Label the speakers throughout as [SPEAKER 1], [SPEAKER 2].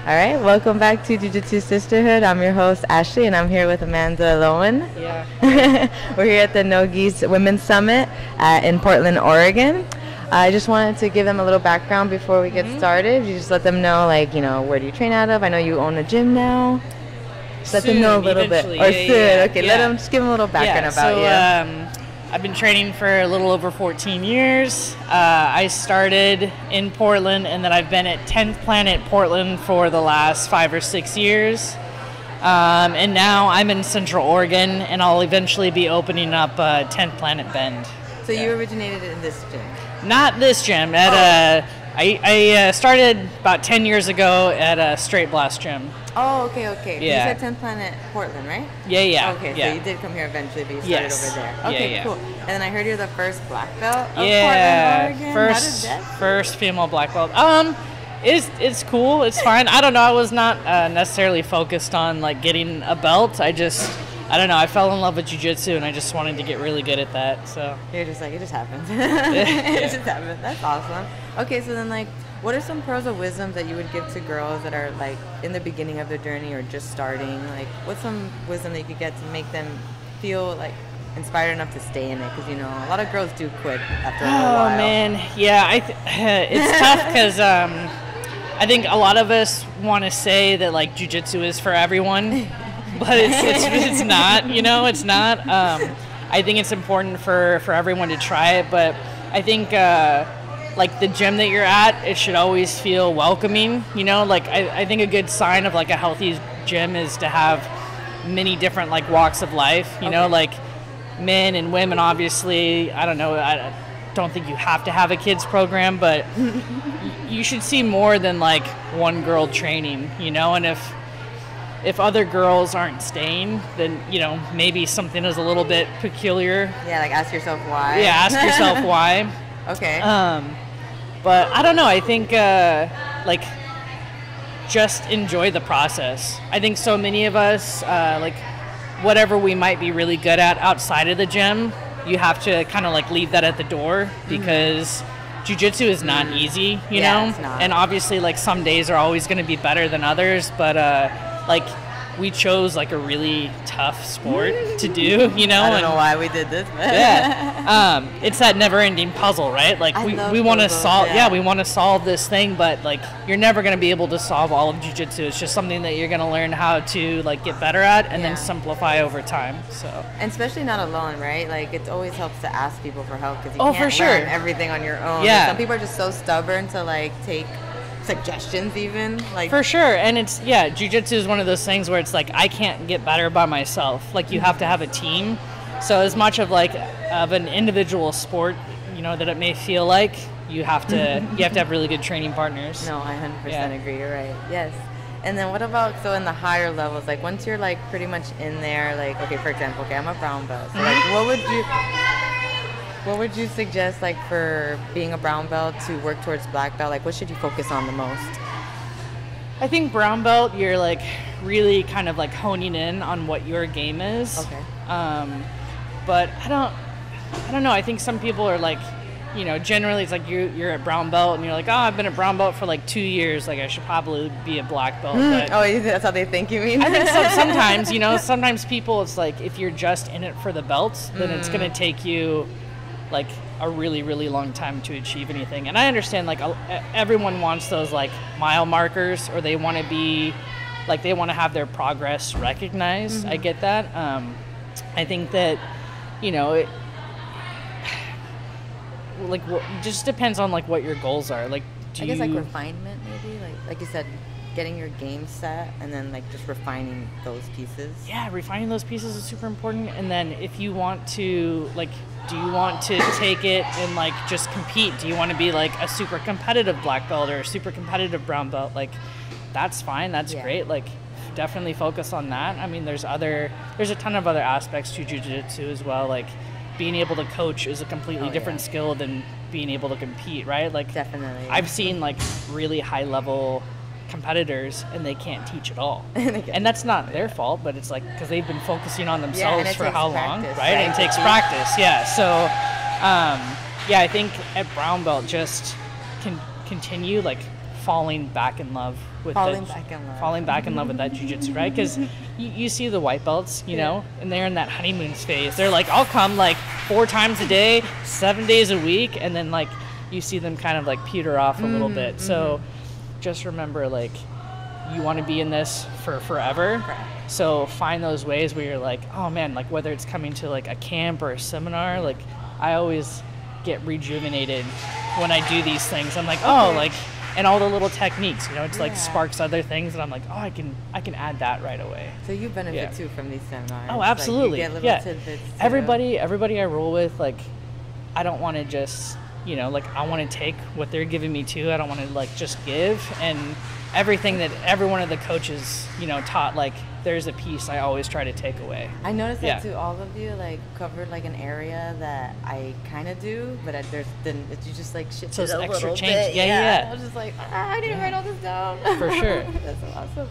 [SPEAKER 1] All right, welcome back to Jiu-Jitsu Sisterhood. I'm your host, Ashley, and I'm here with Amanda Loewen.
[SPEAKER 2] Yeah.
[SPEAKER 1] We're here at the NoGi's Women's Summit in Portland, Oregon. I just wanted to give them a little background before we get started. You just let them know, like, you know, where do you train out of? I know you own a gym now. Just let them know a little bit. Or soon. Okay, let them just give them a little background about you.
[SPEAKER 2] I've been training for a little over 14 years. I started in Portland, and then I've been at 10th Planet Portland for the last 5 or 6 years. And now I'm in Central Oregon, and I'll eventually be opening up 10th Planet Bend.
[SPEAKER 1] So you originated in this gym?
[SPEAKER 2] Not this gym. I started about 10 years ago at a Straight Blast gym.
[SPEAKER 1] Oh, okay, okay.
[SPEAKER 2] Yeah.
[SPEAKER 1] You said 10th Planet Portland, right?
[SPEAKER 2] Yeah.
[SPEAKER 1] Okay,
[SPEAKER 2] yeah.
[SPEAKER 1] so you did come here eventually, but you started over there. Okay,
[SPEAKER 2] yeah.
[SPEAKER 1] cool. And then I heard you're the first black belt of Portland, Oregon.
[SPEAKER 2] First female black belt. It's cool. It's fine. I don't know. I was not necessarily focused on like getting a belt. I don't know. I fell in love with jiu-jitsu, and I just wanted to get really good at that. So
[SPEAKER 1] you're just like, it just happened. It just happened. That's awesome. Okay, so then like, what are some pearls of wisdom that you would give to girls that are like in the beginning of their journey or just starting? Like, what's some wisdom that you could get to make them feel like inspired enough to stay in it? Because you know, a lot of girls do quit after a little while.
[SPEAKER 2] Oh man, yeah. It's tough because I think a lot of us want to say that like jiu-jitsu is for everyone. But it's not, you know, it's not. I think it's important for everyone to try it, but I think like the gym that you're at, it should always feel welcoming, you know. Like I think a good sign of like a healthy gym is to have many different like walks of life, you know, like men and women. Obviously, I don't know, I don't think you have to have a kids program, but you should see more than like one girl training, you know. And if other girls aren't staying, then, you know, maybe something is a little bit peculiar.
[SPEAKER 1] Yeah, like ask yourself why.
[SPEAKER 2] Yeah, ask yourself why.
[SPEAKER 1] Okay.
[SPEAKER 2] But I don't know. I think, like, just enjoy the process. I think so many of us, like, whatever we might be really good at outside of the gym, you have to kind of, like, leave that at the door because jiu-jitsu is not easy, you know?
[SPEAKER 1] It's not.
[SPEAKER 2] And obviously, like, some days are always going to be better than others, but like we chose like a really tough sport to do, you know.
[SPEAKER 1] I don't know why we did this, but
[SPEAKER 2] yeah. It's that never-ending puzzle, right? Like we want to solve, we want to solve this thing, but like you're never going to be able to solve all of jiu-jitsu. It's just something that you're going to learn how to like get better at and then simplify over time. So,
[SPEAKER 1] and especially not alone, right? Like it always helps to ask people for help because you can't
[SPEAKER 2] for sure.
[SPEAKER 1] learn everything on your own.
[SPEAKER 2] Yeah.
[SPEAKER 1] Some people are just so stubborn to like take suggestions even, like
[SPEAKER 2] for sure. And it's jiu-jitsu is one of those things where it's like I can't get better by myself. Like you have to have a team. So as much of like of an individual sport, you know, that it may feel like, you have to have really good training partners.
[SPEAKER 1] No, I 100% agree. You're right. Yes. And then what about in the higher levels, like once you're like pretty much in there, like okay, for example, I'm a brown belt. So like what would you suggest, like, for being a brown belt to work towards black belt? Like, what should you focus on the most?
[SPEAKER 2] I think brown belt, you're, like, really kind of, like, honing in on what your game is.
[SPEAKER 1] Okay.
[SPEAKER 2] But I don't know. I think some people are, like, you know, generally it's like you're at brown belt and you're like, oh, I've been at brown belt for, like, 2 years. Like, I should probably be a black belt. But
[SPEAKER 1] oh, that's how they think you mean?
[SPEAKER 2] I think sometimes, you know, sometimes people, it's like if you're just in it for the belts, then it's going to take you like a really, really long time to achieve anything. And I understand like everyone wants those like mile markers, or they want to be like, they want to have their progress recognized. I get that. I think that, you know, it just depends on like what your goals are. Like,
[SPEAKER 1] I guess like refinement maybe, like you said, getting your game set and then like just refining those pieces. Yeah,
[SPEAKER 2] refining those pieces is super important. And then if you want to like, do you want to take it and like just compete? Do you want to be like a super competitive black belt or a super competitive brown belt? Like that's fine, that's great. Like definitely focus on that. I mean, there's a ton of other aspects to jiu-jitsu as well. Like being able to coach is a completely different skill than being able to compete, right? Like
[SPEAKER 1] definitely.
[SPEAKER 2] I've seen like really high level competitors and they can't teach at all. And that's not their fault, but it's like because they've been focusing on themselves for how long, right? And it takes practice. Yeah. So I think at brown belt just continue like falling back in love with
[SPEAKER 1] falling back in love
[SPEAKER 2] with that jiu-jitsu, right? Because you see the white belts, you know, and they're in that honeymoon phase. They're like, I'll come like 4 times a day, 7 days a week, and then like you see them kind of like peter off a little bit. So just remember, like, you want to be in this for forever. So find those ways where you're like, oh man, like whether it's coming to like a camp or a seminar, like I always get rejuvenated when I do these things. I'm like, oh, like, and all the little techniques, you know, it's like sparks other things, and I'm like, oh, I can add that right away.
[SPEAKER 1] So you benefit too from these seminars.
[SPEAKER 2] Oh, absolutely.
[SPEAKER 1] Like you get little tidbits too.
[SPEAKER 2] Everybody I roll with, like, I don't want to just, you know, like I want to take what they're giving me too. I don't want to like just give, and everything that every one of the coaches, you know, taught, like there's a piece I always try to take away.
[SPEAKER 1] I noticed that too. All of you like covered like an area that I kind of do, but you just like shifted
[SPEAKER 2] so it's
[SPEAKER 1] a
[SPEAKER 2] extra
[SPEAKER 1] little
[SPEAKER 2] change.
[SPEAKER 1] bit.
[SPEAKER 2] Yeah.
[SPEAKER 1] I was just like, I need to write all this down.
[SPEAKER 2] For sure.
[SPEAKER 1] That's so awesome.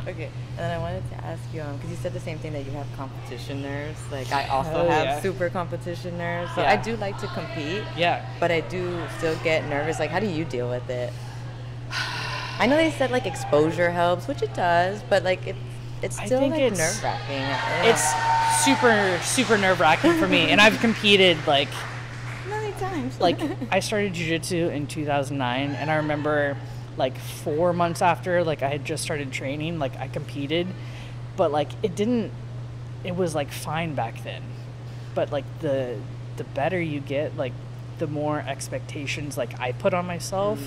[SPEAKER 1] Okay, and then I wanted to ask you, because you said the same thing, that you have competition nerves. Like I also have super competition nerves. So I do like to compete. Yeah. But I do still get nervous. Like, how do you deal with it? I know they said like exposure helps, which it does, but like it's still like nerve-wracking.
[SPEAKER 2] It's super nerve-wracking for me, and I've competed like
[SPEAKER 1] many times.
[SPEAKER 2] Like I started jiu-jitsu in 2009, and I remember like 4 months after like I had just started training, like I competed, but like it was like fine back then, but like the better you get, like the more expectations like I put on myself.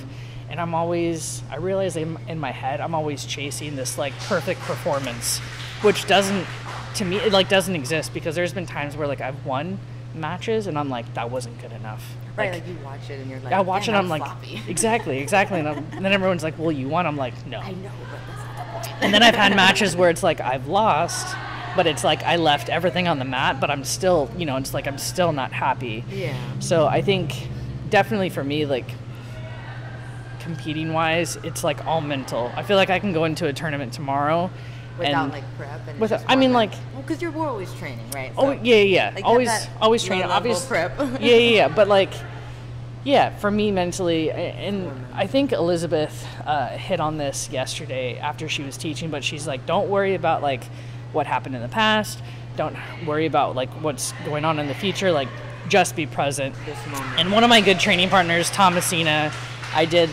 [SPEAKER 2] And I realize in my head, I'm always chasing this like perfect performance, which doesn't exist, because there's been times where like I've won matches and I'm like, that wasn't good enough.
[SPEAKER 1] Right, like you watch it and you're like,
[SPEAKER 2] I watch it, I'm like, exactly. And then everyone's like, well, you won. I'm like, no.
[SPEAKER 1] I know, but that's not the point.
[SPEAKER 2] And then I've had matches where it's like I've lost, but it's like I left everything on the mat, but I'm still, you know, it's like I'm still not happy. Yeah. So I think definitely for me, like, competing wise, it's like all mental. I feel like I can go into a tournament tomorrow
[SPEAKER 1] without like prep and because you're always training, right? So,
[SPEAKER 2] like always training, obviously. Prep. But like, for me mentally, and I think Elizabeth hit on this yesterday after she was teaching, but she's like, don't worry about like what happened in the past, don't worry about like what's going on in the future, like just be present. This moment. And one of my good training partners, Thomasina, I did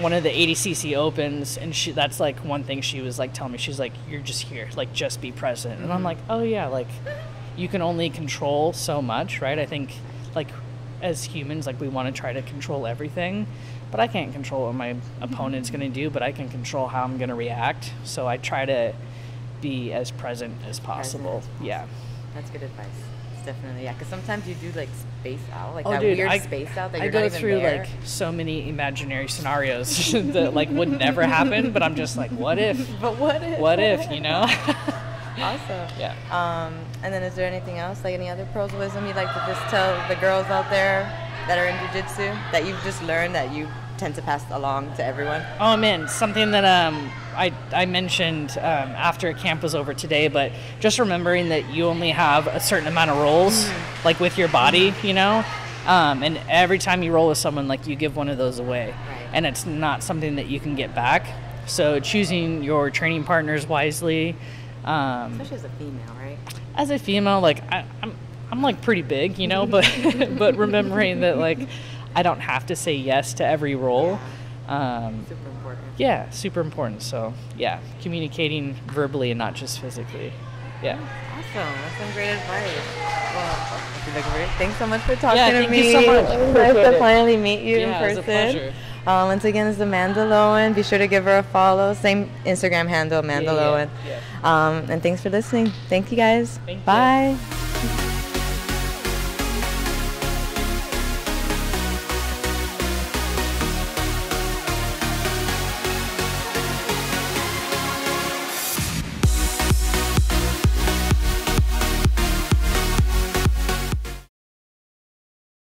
[SPEAKER 2] one of the 80cc opens, and that's like one thing she was like telling me. She's like, you're just here, like just be present. And I'm like, oh yeah, like you can only control so much, right? I think like as humans, like we want to try to control everything, but I can't control what my opponent's going to do, but I can control how I'm going to react. So I try to be as present as possible. Yeah.
[SPEAKER 1] That's good advice. Definitely, because sometimes you do like space out, like weird space out that you're not even there. I go through
[SPEAKER 2] like so many imaginary scenarios that like would never happen, but I'm just like, what if?
[SPEAKER 1] But what if?
[SPEAKER 2] What if, you know?
[SPEAKER 1] Awesome. Yeah. And then is there anything else, like any other pearls of wisdom you'd like to just tell the girls out there that are in jiu-jitsu that you've just learned that you tend to pass along to everyone?
[SPEAKER 2] Oh man, something that I mentioned after camp was over today, but just remembering that you only have a certain amount of rolls, like with your body, you know, and every time you roll with someone, like you give one of those away, and it's not something that you can get back. So choosing your training partners wisely,
[SPEAKER 1] especially as a female, right?
[SPEAKER 2] As a female, like I'm like pretty big, you know, but but remembering that like I don't have to say yes to every roll.
[SPEAKER 1] Super important.
[SPEAKER 2] Yeah, super important. So yeah, communicating verbally and not just physically. Yeah.
[SPEAKER 1] Awesome. That's some great advice. Well, thanks so much for talking to me.
[SPEAKER 2] Thank you so much.
[SPEAKER 1] It was nice to finally meet you in person.
[SPEAKER 2] It was a pleasure.
[SPEAKER 1] Once again, it's Amanda Loewen. Be sure to give her a follow. Same Instagram handle, Amanda Loewen. And thanks for listening. Thank you guys. Bye.